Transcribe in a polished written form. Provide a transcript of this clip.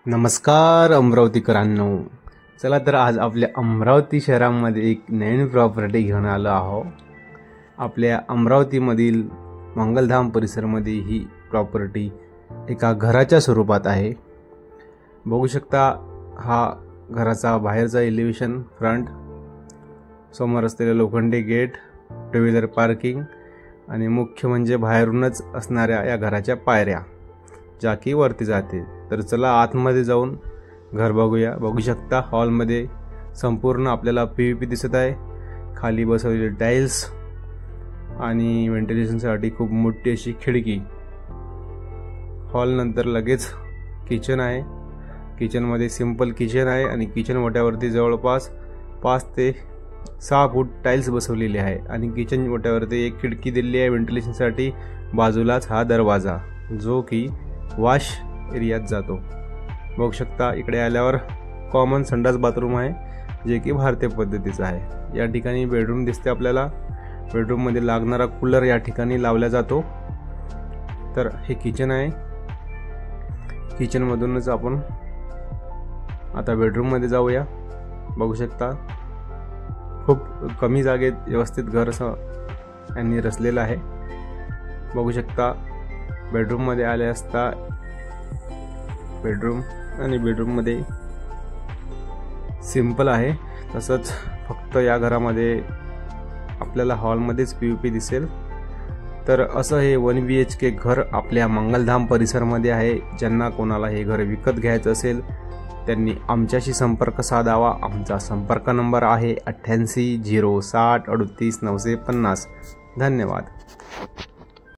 नमस्कार अमरावतीकरांनो, चला तर आज आपल्या अमरावती शहरामध्ये एक नवीन प्रॉपर्टी घेऊन आलो आहो। आपल्या अमरावतीमधील मंगलधाम परिसरामध्ये ही प्रॉपर्टी एका घराच्या स्वरूपात आहे। बघू शकता हा घराचा बाहेरचा एलिव्हेशन, फ्रंट, समोर असलेले लोखंडी गेट, टू व्हीलर पार्किंग आणि मुख्य म्हणजे बाहेरूनच असणाऱ्या या घराच्या पायऱ्या ज्या की वरती जाते। तर चला आतमध्ये जाऊन घर बघूया। बघू शकता हॉलमध्ये संपूर्ण आपल्याला पीव्हीपी दिसत आहे, खाली बसवलेले टाइल्स आणि व्हेंटिलेशनसाठी खूप मोठी अशी खिडकी। हॉल नंतर लगेच किचन आहे। किचनमध्ये सिंपल किचन आहे आणि किचन ओट्यावरती जवळपास 5 ते 6 फूट टाइल्स बसवलेले आहे आणि किचन ओट्यावरती एक खिडकी दिलेली आहे व्हेंटिलेशनसाठी। बाजूलाच हा दरवाजा जो की वॉश एरियात जातो। बघू शकता इकडे आल्यावर कॉमन संडास बाथरूम आहे जे की भारतीय पद्धतीचं आहे। या ठिकाणी बेडरूम दिसते आपल्याला। बेडरूम मध्ये लागणारा कूलर या ठिकाणी लावला जातो। तर हे किचन आहे। किचन मधूनच आपण आता बेडरूम मध्ये जाऊया। बघू शकता खूप कमी जागेत व्यवस्थित घर यांनी रचलेलं आहे। बघू शकता बेडरूम मध्ये आले असता बेडरूम आणि बेडरूम मध्ये सिंपल आहे। तसंच फक्त या घरामध्ये आपल्याला हॉलमध्येच पीव्हीपी दिसेल। तर असं हे 1 BHK घर आपल्या मंगलधाम परिसरामध्ये आहे। ज्यांना कोणाला हे घर विकत घ्यायचं असेल त्यांनी आमच्याशी संपर्क साधावा। आमचा संपर्क नंबर आहे 88 060 38 950। धन्यवाद।